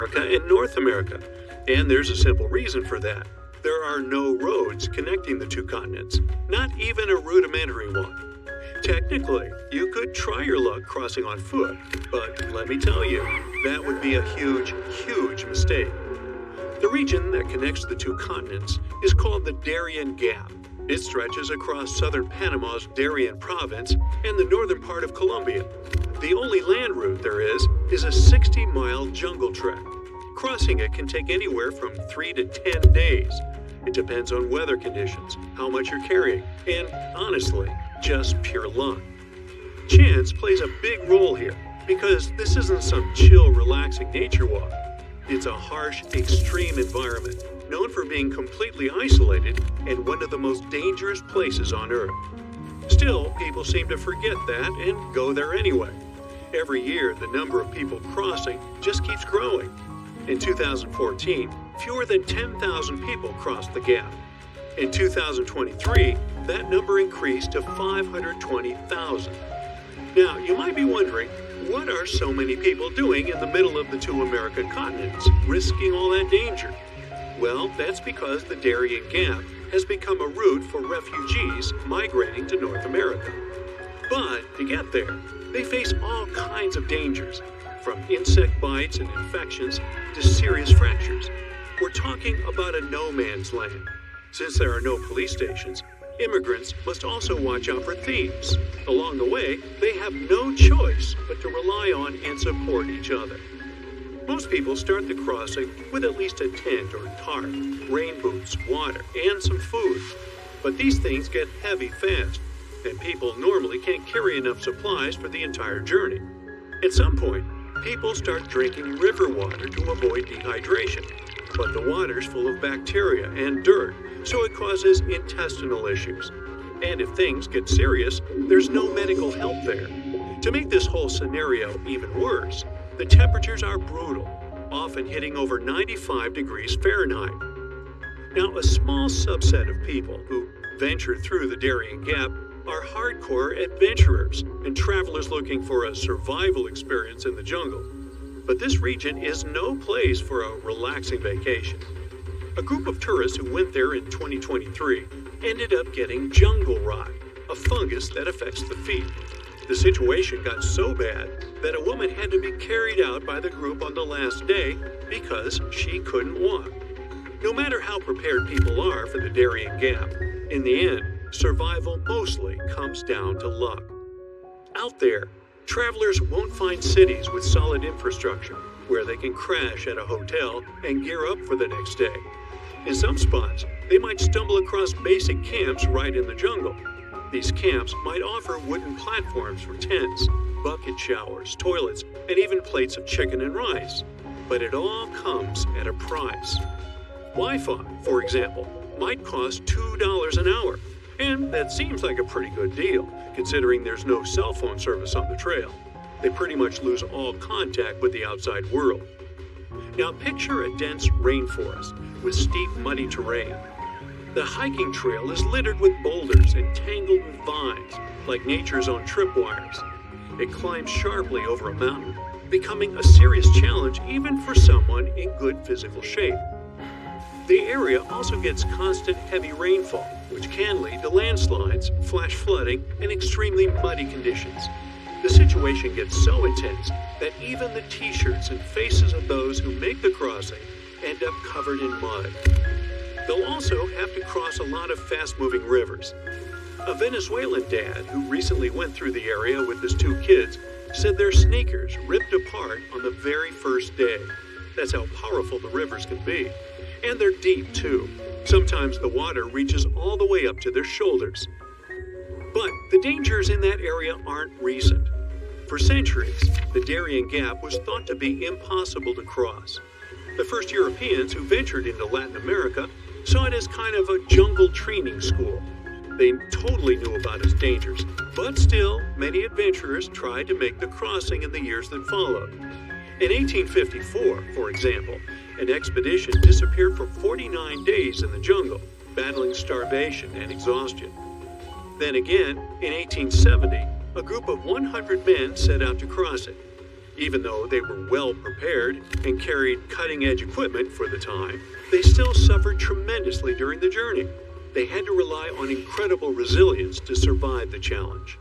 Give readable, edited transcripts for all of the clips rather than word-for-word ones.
America and North America, and there's a simple reason for that. There are no roads connecting the two continents, not even a rudimentary one. Technically, you could try your luck crossing on foot, but let me tell you, that would be a huge, huge mistake. The region that connects the two continents is called the Darien Gap. It stretches across southern Panama's Darien province and the northern part of Colombia. The only land route there is a 60-mile jungle trek. Crossing it can take anywhere from 3 to 10 days. It depends on weather conditions, how much you're carrying, and honestly, just pure luck. Chance plays a big role here because this isn't some chill, relaxing nature walk. It's a harsh, extreme environment known for being completely isolated and one of the most dangerous places on Earth. Still, people seem to forget that and go there anyway. Every year, the number of people crossing just keeps growing. In 2014, fewer than 10,000 people crossed the gap. In 2023, that number increased to 520,000. Now, you might be wondering, what are so many people doing in the middle of the two American continents, risking all that danger? Well, that's because the Darien Gap has become a route for refugees migrating to North America. But to get there, they face all kinds of dangers, from insect bites and infections to serious fractures. We're talking about a no man's land. Since there are no police stations, immigrants must also watch out for thieves. Along the way, they have no choice but to rely on and support each other. Most people start the crossing with at least a tent or tarp, rain boots, water, and some food. But these things get heavy fast, and people normally can't carry enough supplies for the entire journey. At some point, people start drinking river water to avoid dehydration. But the water's full of bacteria and dirt, so it causes intestinal issues. And if things get serious, there's no medical help there. To make this whole scenario even worse, the temperatures are brutal, often hitting over 95 degrees Fahrenheit. Now, a small subset of people who venture through the Darien Gap are hardcore adventurers and travelers looking for a survival experience in the jungle. But this region is no place for a relaxing vacation. A group of tourists who went there in 2023 ended up getting jungle rot, a fungus that affects the feet. The situation got so bad that a woman had to be carried out by the group on the last day because she couldn't walk. No matter how prepared people are for the Darien Gap, in the end, survival mostly comes down to luck. Out there, travelers won't find cities with solid infrastructure where they can crash at a hotel and gear up for the next day. In some spots, they might stumble across basic camps right in the jungle. These camps might offer wooden platforms for tents, bucket showers, toilets, and even plates of chicken and rice. But it all comes at a price. Wi-Fi, for example, might cost $2 an hour, and that seems like a pretty good deal, considering there's no cell phone service on the trail. They pretty much lose all contact with the outside world. Now picture a dense rainforest with steep, muddy terrain. The hiking trail is littered with boulders and tangled with vines, like nature's own tripwires. It climbs sharply over a mountain, becoming a serious challenge even for someone in good physical shape. The area also gets constant heavy rainfall, which can lead to landslides, flash flooding, and extremely muddy conditions. The situation gets so intense that even the t-shirts and faces of those who make the crossing end up covered in mud. They'll also have to cross a lot of fast-moving rivers. A Venezuelan dad who recently went through the area with his 2 kids said their sneakers ripped apart on the very first day. That's how powerful the rivers can be. And they're deep, too. Sometimes the water reaches all the way up to their shoulders. But the dangers in that area aren't recent. For centuries, the Darien Gap was thought to be impossible to cross. The first Europeans who ventured into Latin America saw it as kind of a jungle training school. They totally knew about its dangers, but still, many adventurers tried to make the crossing in the years that followed. In 1854, for example, an expedition disappeared for 49 days in the jungle, battling starvation and exhaustion. Then again, in 1870, a group of 100 men set out to cross it. Even though they were well prepared and carried cutting-edge equipment for the time, they still suffered tremendously during the journey. They had to rely on incredible resilience to survive the challenge.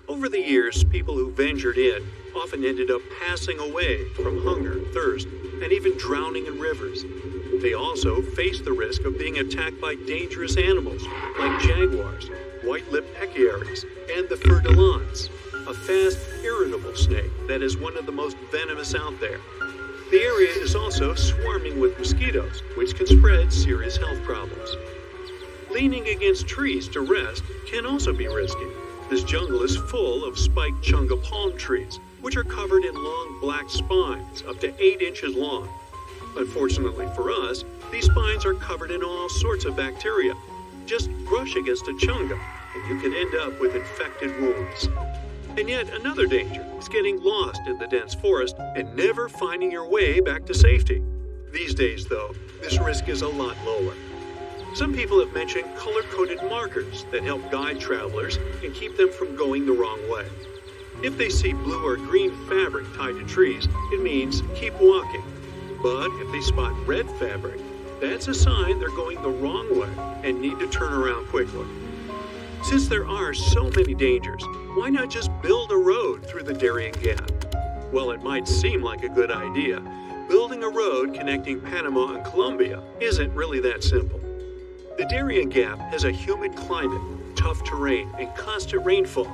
Over the years, people who ventured in often ended up passing away from hunger, thirst, and even drowning in rivers. They also faced the risk of being attacked by dangerous animals like jaguars, white-lipped pecaries, and the fer-de-lance, a fast, irritable snake that is one of the most venomous out there. The area is also swarming with mosquitoes, which can spread serious health problems. Leaning against trees to rest can also be risky. This jungle is full of spiked chunga palm trees, which are covered in long black spines up to 8 inches long. Unfortunately for us, these spines are covered in all sorts of bacteria. Just brush against a chunga, and you can end up with infected wounds. And yet another danger is getting lost in the dense forest and never finding your way back to safety. These days, though, this risk is a lot lower. Some people have mentioned color-coded markers that help guide travelers and keep them from going the wrong way. If they see blue or green fabric tied to trees, it means keep walking. But if they spot red fabric, that's a sign they're going the wrong way and need to turn around quickly. Since there are so many dangers, why not just build a road through the Darien Gap? While it might seem like a good idea, building a road connecting Panama and Colombia isn't really that simple. The Darien Gap has a humid climate, tough terrain, and constant rainfall,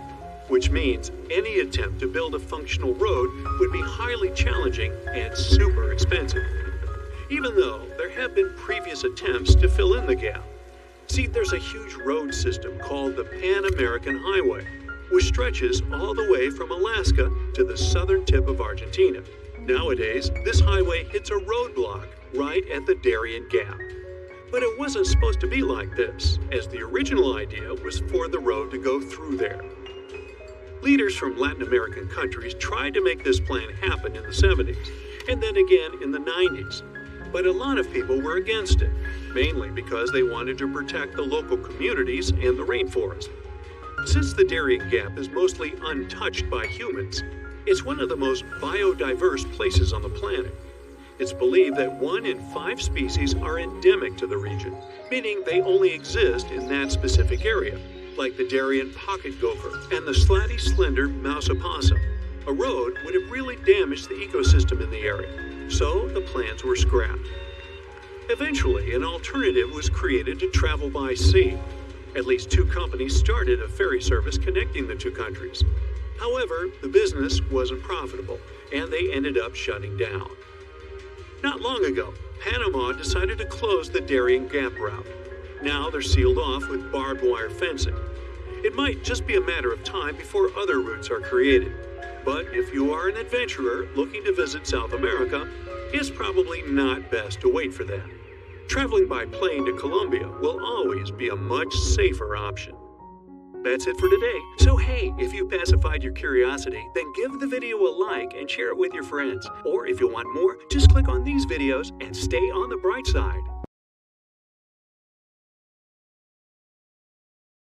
which means any attempt to build a functional road would be highly challenging and super expensive. Even though there have been previous attempts to fill in the gap. See, there's a huge road system called the Pan-American Highway, which stretches all the way from Alaska to the southern tip of Argentina. Nowadays, this highway hits a roadblock right at the Darien Gap. But it wasn't supposed to be like this, as the original idea was for the road to go through there. Leaders from Latin American countries tried to make this plan happen in the 70s, and then again in the 90s. But a lot of people were against it, mainly because they wanted to protect the local communities and the rainforest. Since the Darien Gap is mostly untouched by humans, it's one of the most biodiverse places on the planet. It's believed that 1 in 5 species are endemic to the region, meaning they only exist in that specific area, like the Darien pocket gopher and the slatty slender mouse opossum. A road would have really damaged the ecosystem in the area, so the plans were scrapped. Eventually, an alternative was created to travel by sea. At least 2 companies started a ferry service connecting the 2 countries. However, the business wasn't profitable, and they ended up shutting down. Not long ago, Panama decided to close the Darien Gap route. Now they're sealed off with barbed wire fencing. It might just be a matter of time before other routes are created. But if you are an adventurer looking to visit South America, it's probably not best to wait for that. Traveling by plane to Colombia will always be a much safer option. That's it for today. So hey, if you pacified your curiosity, then give the video a like and share it with your friends. Or if you want more, just click on these videos and stay on the bright side.